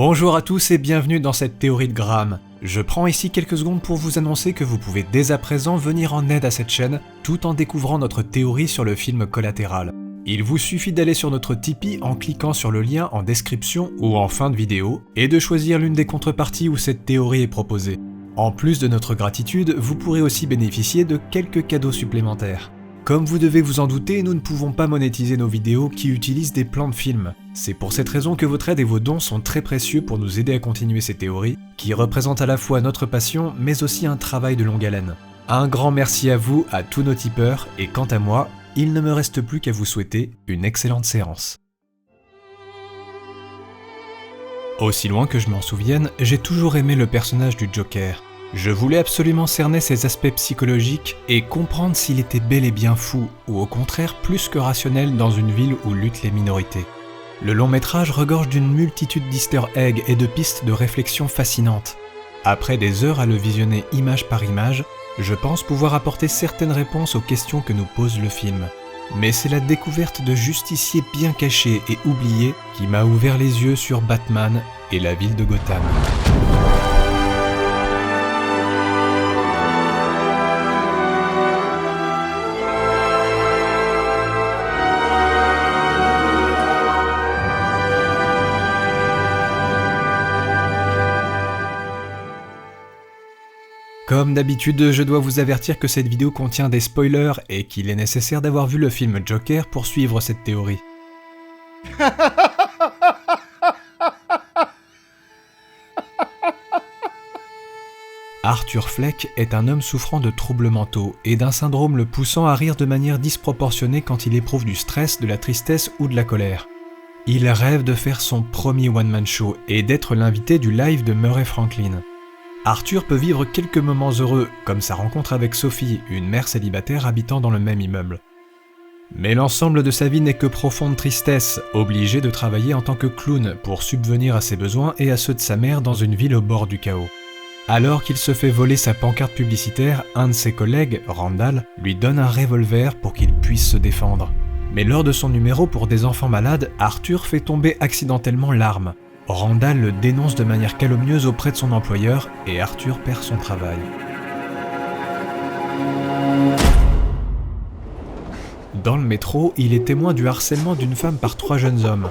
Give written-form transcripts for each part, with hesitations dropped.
Bonjour à tous et bienvenue dans cette théorie de Graham. Je prends ici quelques secondes pour vous annoncer que vous pouvez dès à présent venir en aide à cette chaîne tout en découvrant notre théorie sur le film Collatéral. Il vous suffit d'aller sur notre Tipeee en cliquant sur le lien en description ou en fin de vidéo et de choisir l'une des contreparties où cette théorie est proposée. En plus de notre gratitude, vous pourrez aussi bénéficier de quelques cadeaux supplémentaires. Comme vous devez vous en douter, nous ne pouvons pas monétiser nos vidéos qui utilisent des plans de films. C'est pour cette raison que votre aide et vos dons sont très précieux pour nous aider à continuer ces théories, qui représentent à la fois notre passion, mais aussi un travail de longue haleine. Un grand merci à vous, à tous nos tipeurs, et quant à moi, il ne me reste plus qu'à vous souhaiter une excellente séance. Aussi loin que je m'en souvienne, j'ai toujours aimé le personnage du Joker. Je voulais absolument cerner ses aspects psychologiques et comprendre s'il était bel et bien fou, ou au contraire plus que rationnel dans une ville où luttent les minorités. Le long métrage regorge d'une multitude d'easter eggs et de pistes de réflexion fascinantes. Après des heures à le visionner image par image, je pense pouvoir apporter certaines réponses aux questions que nous pose le film. Mais c'est la découverte de justiciers bien cachés et oubliés qui m'a ouvert les yeux sur Batman et la ville de Gotham. Comme d'habitude, je dois vous avertir que cette vidéo contient des spoilers et qu'il est nécessaire d'avoir vu le film Joker pour suivre cette théorie. Arthur Fleck est un homme souffrant de troubles mentaux et d'un syndrome le poussant à rire de manière disproportionnée quand il éprouve du stress, de la tristesse ou de la colère. Il rêve de faire son premier one-man show et d'être l'invité du live de Murray Franklin. Arthur peut vivre quelques moments heureux, comme sa rencontre avec Sophie, une mère célibataire habitant dans le même immeuble. Mais l'ensemble de sa vie n'est que profonde tristesse, obligé de travailler en tant que clown pour subvenir à ses besoins et à ceux de sa mère dans une ville au bord du chaos. Alors qu'il se fait voler sa pancarte publicitaire, un de ses collègues, Randall, lui donne un revolver pour qu'il puisse se défendre. Mais lors de son numéro pour des enfants malades, Arthur fait tomber accidentellement l'arme. Randall le dénonce de manière calomnieuse auprès de son employeur et Arthur perd son travail. Dans le métro, il est témoin du harcèlement d'une femme par 3 jeunes hommes.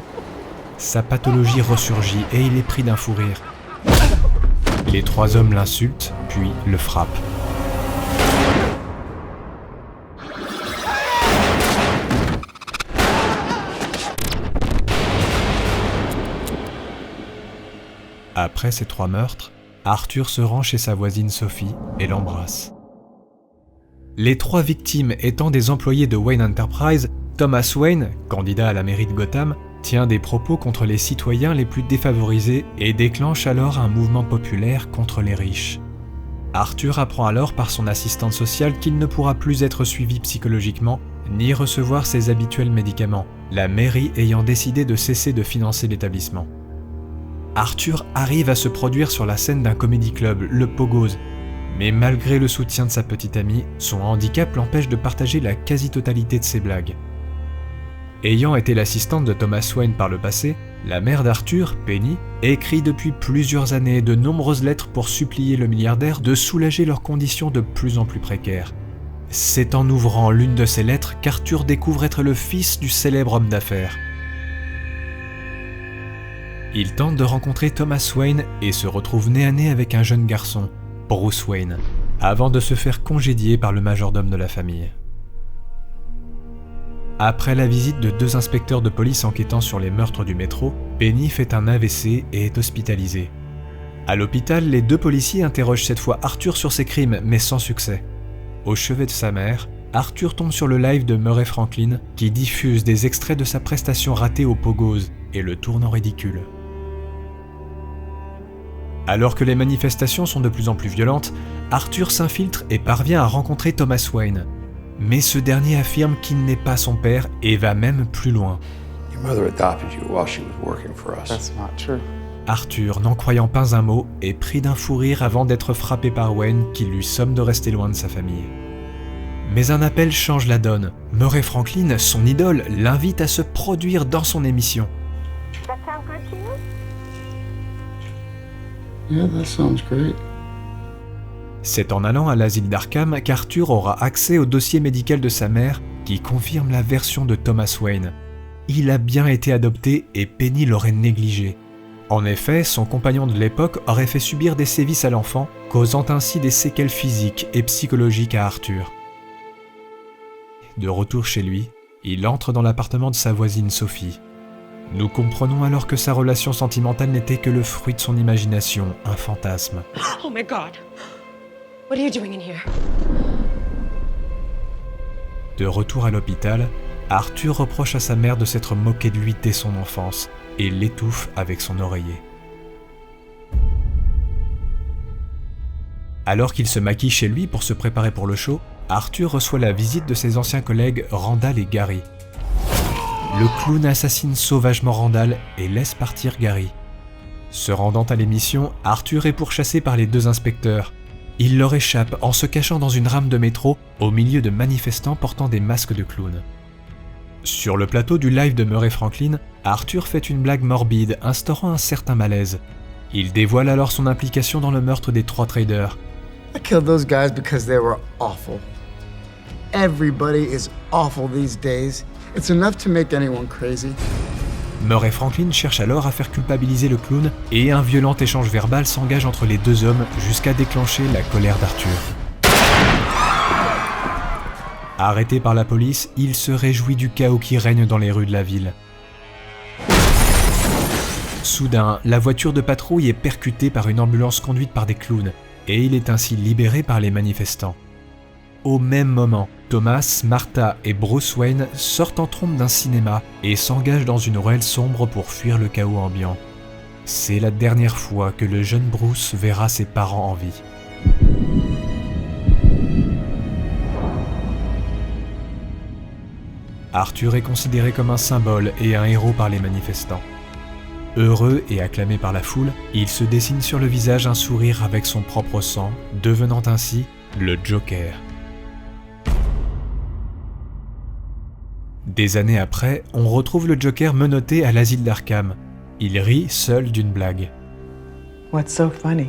Sa pathologie ressurgit et il est pris d'un fou rire. Les 3 hommes l'insultent, puis le frappent. Après ces 3 meurtres, Arthur se rend chez sa voisine Sophie et l'embrasse. Les 3 victimes étant des employés de Wayne Enterprise, Thomas Wayne, candidat à la mairie de Gotham, tient des propos contre les citoyens les plus défavorisés et déclenche alors un mouvement populaire contre les riches. Arthur apprend alors par son assistante sociale qu'il ne pourra plus être suivi psychologiquement ni recevoir ses habituels médicaments, la mairie ayant décidé de cesser de financer l'établissement. Arthur arrive à se produire sur la scène d'un comedy club, le Pogo's, mais malgré le soutien de sa petite amie, son handicap l'empêche de partager la quasi-totalité de ses blagues. Ayant été l'assistante de Thomas Wayne par le passé, la mère d'Arthur, Penny, écrit depuis plusieurs années de nombreuses lettres pour supplier le milliardaire de soulager leurs conditions de plus en plus précaires. C'est en ouvrant l'une de ces lettres qu'Arthur découvre être le fils du célèbre homme d'affaires. Il tente de rencontrer Thomas Wayne et se retrouve nez à nez avec un jeune garçon, Bruce Wayne, avant de se faire congédier par le majordome de la famille. Après la visite de 2 inspecteurs de police enquêtant sur les meurtres du métro, Penny fait un AVC et est hospitalisée. À l'hôpital, les 2 policiers interrogent cette fois Arthur sur ses crimes, mais sans succès. Au chevet de sa mère, Arthur tombe sur le live de Murray Franklin qui diffuse des extraits de sa prestation ratée au Pogo's et le tourne en ridicule. Alors que les manifestations sont de plus en plus violentes, Arthur s'infiltre et parvient à rencontrer Thomas Wayne. Mais ce dernier affirme qu'il n'est pas son père et va même plus loin. Arthur, n'en croyant pas un mot, est pris d'un fou rire avant d'être frappé par Wayne qui lui somme de rester loin de sa famille. Mais un appel change la donne. Murray Franklin, son idole, l'invite à se produire dans son émission. Yeah, that sounds great. C'est en allant à l'asile d'Arkham qu'Arthur aura accès au dossier médical de sa mère qui confirme la version de Thomas Wayne. Il a bien été adopté et Penny l'aurait négligé. En effet, son compagnon de l'époque aurait fait subir des sévices à l'enfant, causant ainsi des séquelles physiques et psychologiques à Arthur. De retour chez lui, il entre dans l'appartement de sa voisine Sophie. Nous comprenons alors que sa relation sentimentale n'était que le fruit de son imagination, un fantasme. Oh my God! What are you doing in here? De retour à l'hôpital, Arthur reproche à sa mère de s'être moqué de lui dès son enfance et l'étouffe avec son oreiller. Alors qu'il se maquille chez lui pour se préparer pour le show, Arthur reçoit la visite de ses anciens collègues Randall et Gary. Le clown assassine sauvagement Randall et laisse partir Gary. Se rendant à l'émission, Arthur est pourchassé par les deux inspecteurs. Il leur échappe en se cachant dans une rame de métro au milieu de manifestants portant des masques de clown. Sur le plateau du live de Murray Franklin, Arthur fait une blague morbide instaurant un certain malaise. Il dévoile alors son implication dans le meurtre des 3 traders. I killed those guys because they were awful. Everybody is awful these days. It's enough to make anyone crazy. Murray Franklin cherche alors à faire culpabiliser le clown et un violent échange verbal s'engage entre les deux hommes jusqu'à déclencher la colère d'Arthur. Arrêté par la police, il se réjouit du chaos qui règne dans les rues de la ville. Soudain, la voiture de patrouille est percutée par une ambulance conduite par des clowns et il est ainsi libéré par les manifestants. Au même moment, Thomas, Martha et Bruce Wayne sortent en trombe d'un cinéma et s'engagent dans une ruelle sombre pour fuir le chaos ambiant. C'est la dernière fois que le jeune Bruce verra ses parents en vie. Arthur est considéré comme un symbole et un héros par les manifestants. Heureux et acclamé par la foule, il se dessine sur le visage un sourire avec son propre sang, devenant ainsi le Joker. Des années après, on retrouve le Joker menotté à l'asile d'Arkham. Il rit seul d'une blague. What's so funny?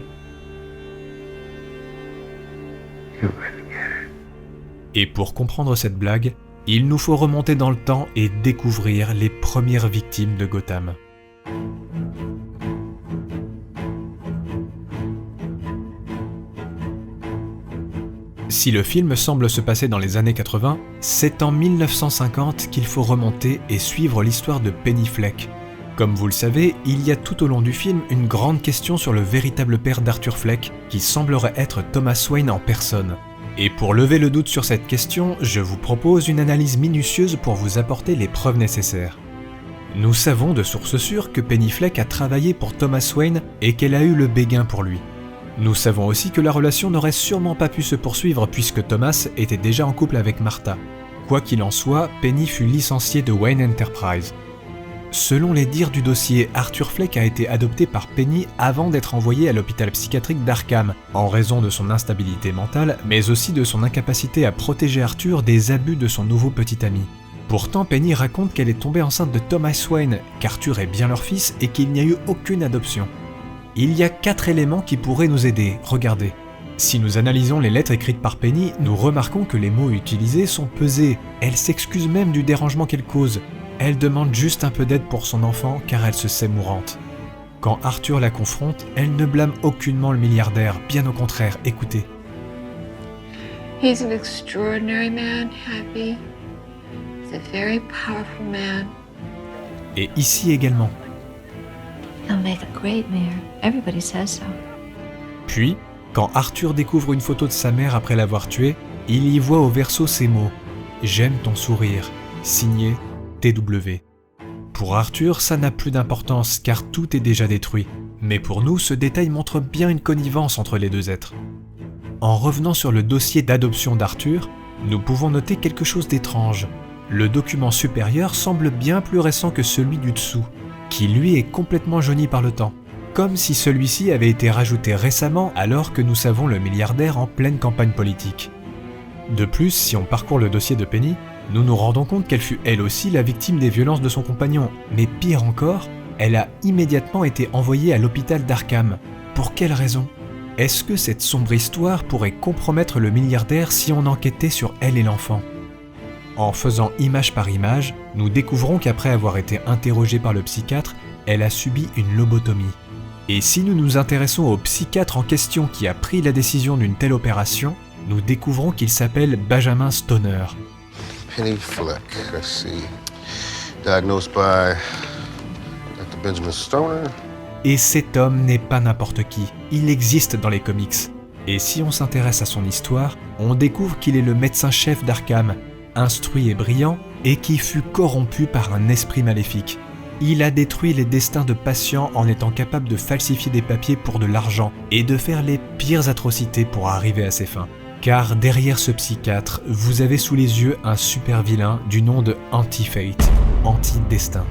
Et pour comprendre cette blague, il nous faut remonter dans le temps et découvrir les premières victimes de Gotham. Si le film semble se passer dans les années 80, c'est en 1950 qu'il faut remonter et suivre l'histoire de Penny Fleck. Comme vous le savez, il y a tout au long du film une grande question sur le véritable père d'Arthur Fleck, qui semblerait être Thomas Wayne en personne. Et pour lever le doute sur cette question, je vous propose une analyse minutieuse pour vous apporter les preuves nécessaires. Nous savons de sources sûres que Penny Fleck a travaillé pour Thomas Wayne et qu'elle a eu le béguin pour lui. Nous savons aussi que la relation n'aurait sûrement pas pu se poursuivre puisque Thomas était déjà en couple avec Martha. Quoi qu'il en soit, Penny fut licenciée de Wayne Enterprise. Selon les dires du dossier, Arthur Fleck a été adopté par Penny avant d'être envoyé à l'hôpital psychiatrique d'Arkham, en raison de son instabilité mentale, mais aussi de son incapacité à protéger Arthur des abus de son nouveau petit ami. Pourtant, Penny raconte qu'elle est tombée enceinte de Thomas Wayne, qu'Arthur est bien leur fils et qu'il n'y a eu aucune adoption. Il y a 4 éléments qui pourraient nous aider, regardez. Si nous analysons les lettres écrites par Penny, nous remarquons que les mots utilisés sont pesés. Elle s'excuse même du dérangement qu'elle cause. Elle demande juste un peu d'aide pour son enfant car elle se sait mourante. Quand Arthur la confronte, elle ne blâme aucunement le milliardaire, bien au contraire, écoutez. He's an extraordinary man, Happy. He's a very powerful man. Et ici également. He'll make a great mayor. Everybody says so. Puis, quand Arthur découvre une photo de sa mère après l'avoir tuée, il y voit au verso ces mots « J'aime ton sourire », signé TW. Pour Arthur, ça n'a plus d'importance car tout est déjà détruit. Mais pour nous, ce détail montre bien une connivence entre les deux êtres. En revenant sur le dossier d'adoption d'Arthur, nous pouvons noter quelque chose d'étrange. Le document supérieur semble bien plus récent que celui du dessous, qui lui est complètement jauni par le temps, comme si celui-ci avait été rajouté récemment alors que nous savons le milliardaire en pleine campagne politique. De plus, si on parcourt le dossier de Penny, nous nous rendons compte qu'elle fut elle aussi la victime des violences de son compagnon, mais pire encore, elle a immédiatement été envoyée à l'hôpital d'Arkham. pour quelle raison ? Est-ce que cette sombre histoire pourrait compromettre le milliardaire si on enquêtait sur elle et l'enfant ? En faisant image par image, nous découvrons qu'après avoir été interrogée par le psychiatre, elle a subi une lobotomie. Et si nous nous intéressons au psychiatre en question qui a pris la décision d'une telle opération, nous découvrons qu'il s'appelle Benjamin Stoner. Penny Fleck, let's see. Diagnosed by Dr. Benjamin Stoner. Et cet homme n'est pas n'importe qui, il existe dans les comics. Et si on s'intéresse à son histoire, on découvre qu'il est le médecin-chef d'Arkham, instruit et brillant, et qui fut corrompu par un esprit maléfique. Il a détruit les destins de patients en étant capable de falsifier des papiers pour de l'argent et de faire les pires atrocités pour arriver à ses fins. Car derrière ce psychiatre, vous avez sous les yeux un super vilain du nom de Anti-Fate, anti-destin.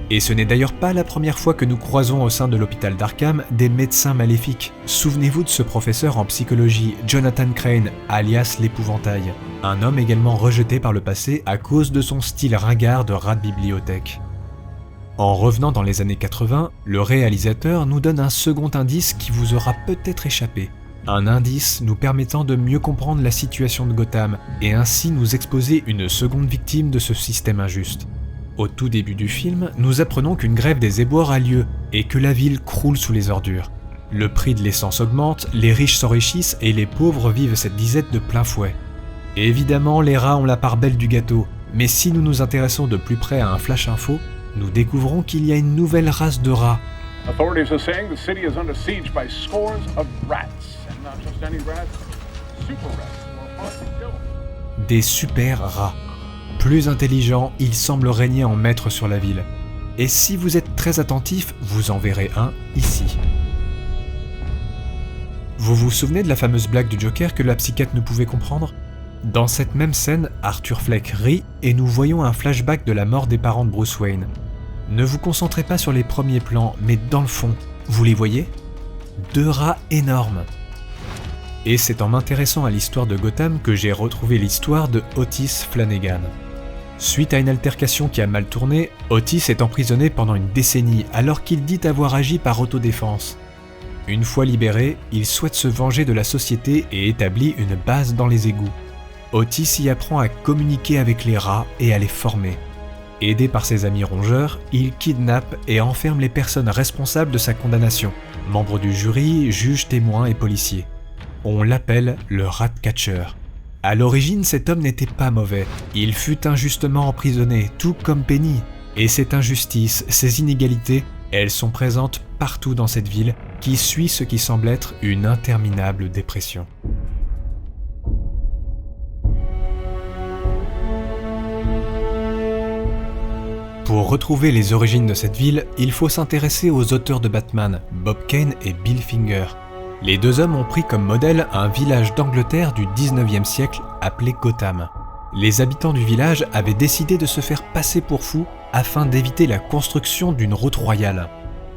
Et ce n'est d'ailleurs pas la première fois que nous croisons au sein de l'hôpital d'Arkham des médecins maléfiques. Souvenez-vous de ce professeur en psychologie, Jonathan Crane, alias l'épouvantail. Un homme également rejeté par le passé à cause de son style ringard de rat de bibliothèque. En revenant dans les années 80, le réalisateur nous donne un second indice qui vous aura peut-être échappé. Un indice nous permettant de mieux comprendre la situation de Gotham et ainsi nous exposer une seconde victime de ce système injuste. Au tout début du film, nous apprenons qu'une grève des éboueurs a lieu et que la ville croule sous les ordures. Le prix de l'essence augmente, les riches s'enrichissent et les pauvres vivent cette disette de plein fouet. Et évidemment, les rats ont la part belle du gâteau, mais si nous nous intéressons de plus près à un flash info, nous découvrons qu'il y a une nouvelle race de rats. Authorities are saying the city is under siege by scores of rats, and not just any rats, super rats who are hard to kill. Des super rats. Plus intelligents, ils semblent régner en maître sur la ville. Et si vous êtes très attentif, vous en verrez un ici. Vous vous souvenez de la fameuse blague du Joker que la psychiatre ne pouvait comprendre ? Dans cette même scène, Arthur Fleck rit et nous voyons un flashback de la mort des parents de Bruce Wayne. Ne vous concentrez pas sur les premiers plans, mais dans le fond, vous les voyez ? 2 rats énormes. Et c'est en m'intéressant à l'histoire de Gotham que j'ai retrouvé l'histoire de Otis Flanagan. Suite à une altercation qui a mal tourné, Otis est emprisonné pendant une décennie alors qu'il dit avoir agi par autodéfense. Une fois libéré, il souhaite se venger de la société et établit une base dans les égouts. Otis y apprend à communiquer avec les rats et à les former. Aidé par ses amis rongeurs, il kidnappe et enferme les personnes responsables de sa condamnation, membres du jury, juges, témoins et policiers. On l'appelle le Ratcatcher. À l'origine, cet homme n'était pas mauvais. Il fut injustement emprisonné, tout comme Penny. Et cette injustice, ces inégalités, elles sont présentes partout dans cette ville qui suit ce qui semble être une interminable dépression. Pour retrouver les origines de cette ville, il faut s'intéresser aux auteurs de Batman, Bob Kane et Bill Finger. Les 2 hommes ont pris comme modèle un village d'Angleterre du 19e siècle appelé Gotham. Les habitants du village avaient décidé de se faire passer pour fous afin d'éviter la construction d'une route royale.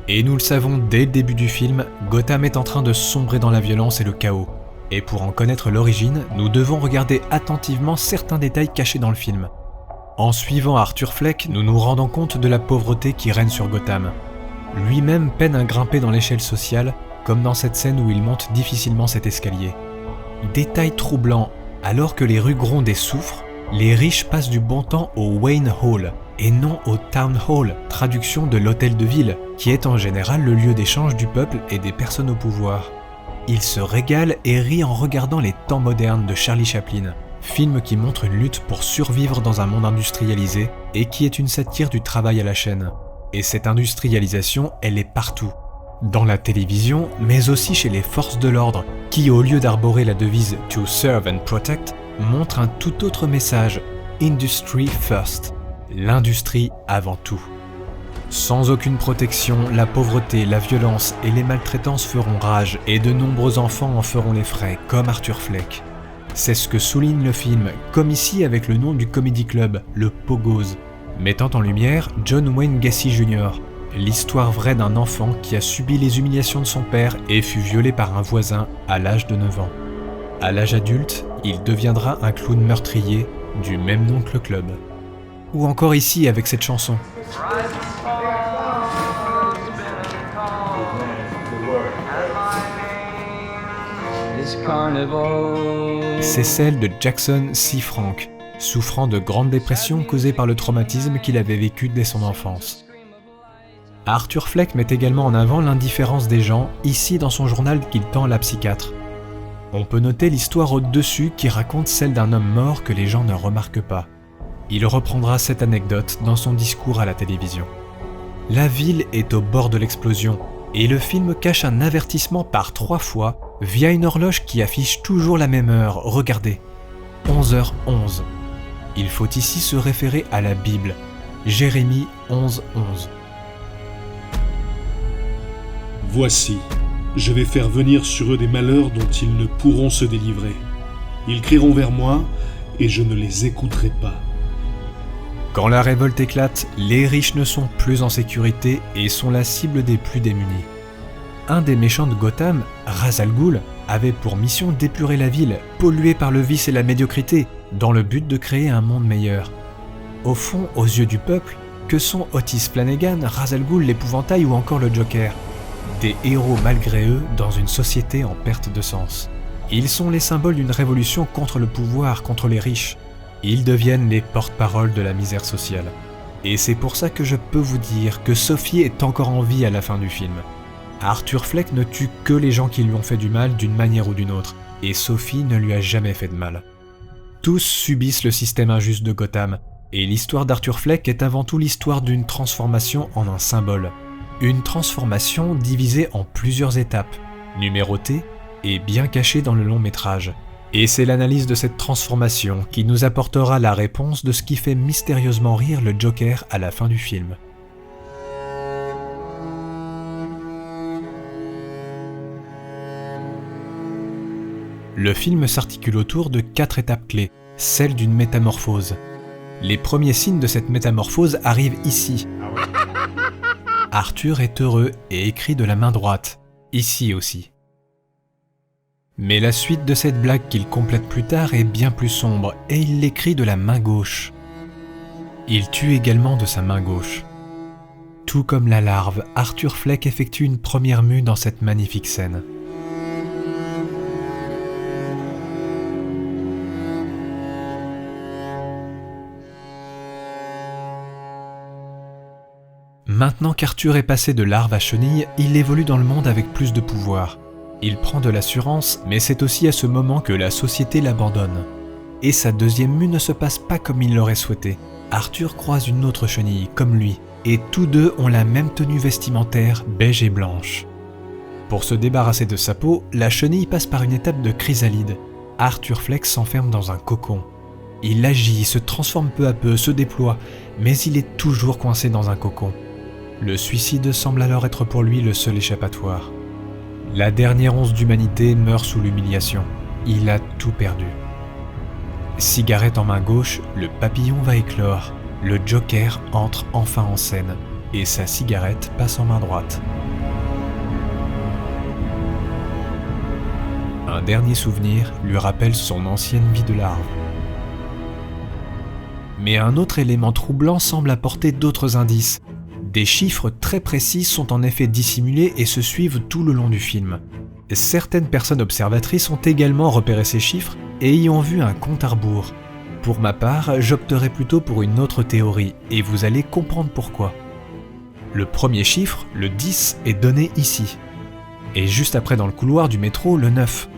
Et nous le savons dès le début du film, Gotham est en train de sombrer dans la violence et le chaos. Et pour en connaître l'origine, nous devons regarder attentivement certains détails cachés dans le film. En suivant Arthur Fleck, nous nous rendons compte de la pauvreté qui règne sur Gotham. Lui-même peine à grimper dans l'échelle sociale, comme dans cette scène où il monte difficilement cet escalier. Détail troublant, alors que les rues grondent et souffrent, les riches passent du bon temps au Wayne Hall, et non au Town Hall, traduction de l'hôtel de ville, qui est en général le lieu d'échange du peuple et des personnes au pouvoir. Ils se régalent et rient en regardant Les Temps modernes de Charlie Chaplin, film qui montre une lutte pour survivre dans un monde industrialisé et qui est une satire du travail à la chaîne. Et cette industrialisation, elle est partout. Dans la télévision, mais aussi chez les forces de l'ordre, qui au lieu d'arborer la devise « To serve and protect », montrent un tout autre message « Industry first », l'industrie avant tout. Sans aucune protection, la pauvreté, la violence et les maltraitances feront rage et de nombreux enfants en feront les frais, comme Arthur Fleck. C'est ce que souligne le film, comme ici avec le nom du comedy club, le Pogo's, mettant en lumière John Wayne Gacy Jr., l'histoire vraie d'un enfant qui a subi les humiliations de son père et fut violé par un voisin à l'âge de 9 ans. À l'âge adulte, il deviendra un clown meurtrier du même nom que le club. Ou encore ici avec cette chanson. C'est celle de Jackson C. Frank, souffrant de grande dépression causée par le traumatisme qu'il avait vécu dès son enfance. Arthur Fleck met également en avant l'indifférence des gens, ici dans son journal qu'il tend à la psychiatre. On peut noter l'histoire au-dessus qui raconte celle d'un homme mort que les gens ne remarquent pas. Il reprendra cette anecdote dans son discours à la télévision. La ville est au bord de l'explosion, et le film cache un avertissement par 3 fois via une horloge qui affiche toujours la même heure, regardez, 11h11. Il faut ici se référer à la Bible, Jérémie 11:11. Voici, je vais faire venir sur eux des malheurs dont ils ne pourront se délivrer. Ils crieront vers moi, et je ne les écouterai pas. Quand la révolte éclate, les riches ne sont plus en sécurité et sont la cible des plus démunis. Un des méchants de Gotham, Ra's al Ghul, avait pour mission d'épurer la ville, polluée par le vice et la médiocrité, dans le but de créer un monde meilleur. Au fond, aux yeux du peuple, que sont Otis Flanagan, Ra's al Ghul, l'épouvantail ou encore le Joker ? Des héros malgré eux dans une société en perte de sens. Ils sont les symboles d'une révolution contre le pouvoir, contre les riches. Ils deviennent les porte-paroles de la misère sociale. Et c'est pour ça que je peux vous dire que Sophie est encore en vie à la fin du film. Arthur Fleck ne tue que les gens qui lui ont fait du mal d'une manière ou d'une autre, et Sophie ne lui a jamais fait de mal. Tous subissent le système injuste de Gotham, et l'histoire d'Arthur Fleck est avant tout l'histoire d'une transformation en un symbole. Une transformation divisée en plusieurs étapes, numérotées et bien cachées dans le long métrage. Et c'est l'analyse de cette transformation qui nous apportera la réponse de ce qui fait mystérieusement rire le Joker à la fin du film. Le film s'articule autour de 4 étapes clés, celle d'une métamorphose. Les premiers signes de cette métamorphose arrivent ici. Arthur est heureux et écrit de la main droite, ici aussi. Mais la suite de cette blague qu'il complète plus tard est bien plus sombre et il l'écrit de la main gauche. Il tue également de sa main gauche. Tout comme la larve, Arthur Fleck effectue une première mue dans cette magnifique scène. Maintenant qu'Arthur est passé de larve à chenille, il évolue dans le monde avec plus de pouvoir. Il prend de l'assurance, mais c'est aussi à ce moment que la société l'abandonne. Et sa deuxième mue ne se passe pas comme il l'aurait souhaité. Arthur croise une autre chenille, comme lui, et tous deux ont la même tenue vestimentaire, beige et blanche. Pour se débarrasser de sa peau, la chenille passe par une étape de chrysalide. Arthur Fleck s'enferme dans un cocon. Il agit, se transforme peu à peu, se déploie, mais il est toujours coincé dans un cocon. Le suicide semble alors être pour lui le seul échappatoire. La dernière once d'humanité meurt sous l'humiliation. Il a tout perdu. Cigarette en main gauche, le papillon va éclore. Le Joker entre enfin en scène, et sa cigarette passe en main droite. Un dernier souvenir lui rappelle son ancienne vie de larve. Mais un autre élément troublant semble apporter d'autres indices. Des chiffres très précis sont en effet dissimulés et se suivent tout le long du film. Certaines personnes observatrices ont également repéré ces chiffres et y ont vu un compte à rebours. Pour ma part, j'opterai plutôt pour une autre théorie, et vous allez comprendre pourquoi. Le premier chiffre, le 10, est donné ici. Et juste après dans le couloir du métro, le 9.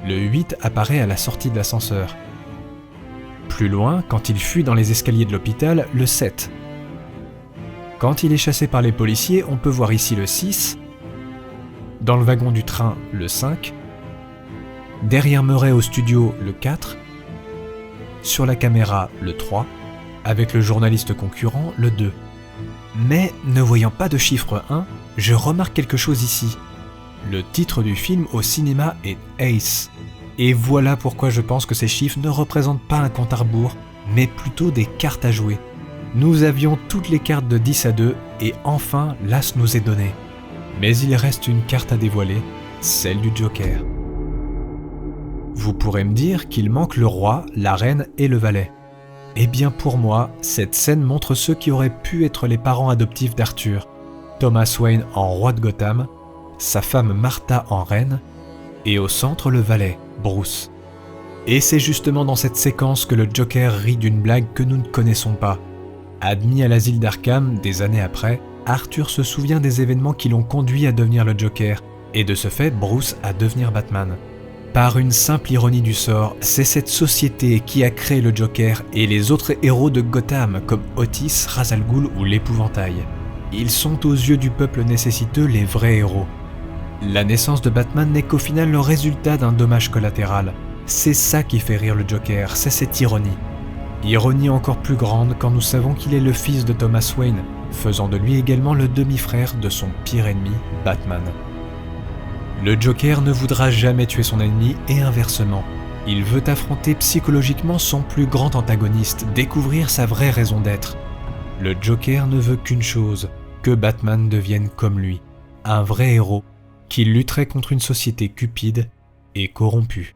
Le 8 apparaît à la sortie de l'ascenseur. Plus loin, quand il fuit dans les escaliers de l'hôpital, le 7. Quand il est chassé par les policiers, on peut voir ici le 6. Dans le wagon du train, le 5. Derrière Murray au studio, le 4. Sur la caméra, le 3. Avec le journaliste concurrent, le 2. Mais, ne voyant pas de chiffre 1, je remarque quelque chose ici. Le titre du film au cinéma est Ace. Et voilà pourquoi je pense que ces chiffres ne représentent pas un compte à rebours, mais plutôt des cartes à jouer. Nous avions toutes les cartes de 10 à 2 et enfin l'As nous est donné. Mais il reste une carte à dévoiler, celle du Joker. Vous pourrez me dire qu'il manque le roi, la reine et le valet. Eh bien pour moi, cette scène montre ceux qui auraient pu être les parents adoptifs d'Arthur. Thomas Wayne en roi de Gotham, sa femme Martha en reine, et au centre le valet, Bruce. Et c'est justement dans cette séquence que le Joker rit d'une blague que nous ne connaissons pas. Admis à l'asile d'Arkham des années après, Arthur se souvient des événements qui l'ont conduit à devenir le Joker, et de ce fait Bruce à devenir Batman. Par une simple ironie du sort, c'est cette société qui a créé le Joker et les autres héros de Gotham comme Otis, Ra's al Ghul ou l'Épouvantail. Ils sont aux yeux du peuple nécessiteux les vrais héros. La naissance de Batman n'est qu'au final le résultat d'un dommage collatéral. C'est ça qui fait rire le Joker, c'est cette ironie. Ironie encore plus grande quand nous savons qu'il est le fils de Thomas Wayne, faisant de lui également le demi-frère de son pire ennemi, Batman. Le Joker ne voudra jamais tuer son ennemi et inversement. Il veut affronter psychologiquement son plus grand antagoniste, découvrir sa vraie raison d'être. Le Joker ne veut qu'une chose, que Batman devienne comme lui, un vrai héros qui lutterait contre une société cupide et corrompue.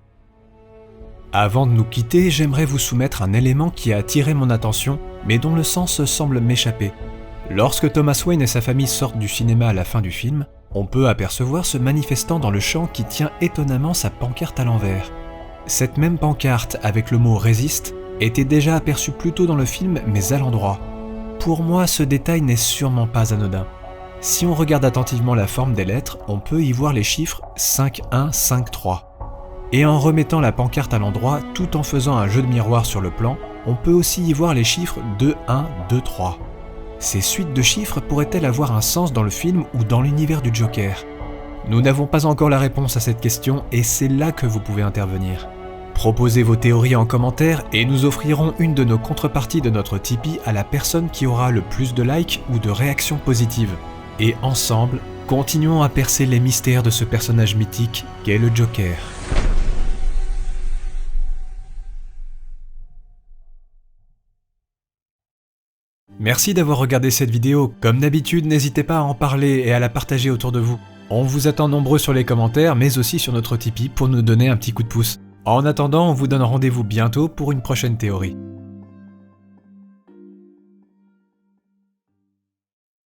Avant de nous quitter, j'aimerais vous soumettre un élément qui a attiré mon attention, mais dont le sens semble m'échapper. Lorsque Thomas Wayne et sa famille sortent du cinéma à la fin du film, on peut apercevoir ce manifestant dans le champ qui tient étonnamment sa pancarte à l'envers. Cette même pancarte, avec le mot « Résiste », était déjà aperçue plus tôt dans le film, mais à l'endroit. Pour moi, ce détail n'est sûrement pas anodin. Si on regarde attentivement la forme des lettres, on peut y voir les chiffres 5153. Et en remettant la pancarte à l'endroit, tout en faisant un jeu de miroir sur le plan, on peut aussi y voir les chiffres 2123. Ces suites de chiffres pourraient-elles avoir un sens dans le film ou dans l'univers du Joker ? Nous n'avons pas encore la réponse à cette question et c'est là que vous pouvez intervenir. Proposez vos théories en commentaire et nous offrirons une de nos contreparties de notre Tipeee à la personne qui aura le plus de likes ou de réactions positives. Et ensemble, continuons à percer les mystères de ce personnage mythique qu'est le Joker. Merci d'avoir regardé cette vidéo. Comme d'habitude, n'hésitez pas à en parler et à la partager autour de vous. On vous attend nombreux sur les commentaires, mais aussi sur notre Tipeee pour nous donner un petit coup de pouce. En attendant, on vous donne rendez-vous bientôt pour une prochaine théorie.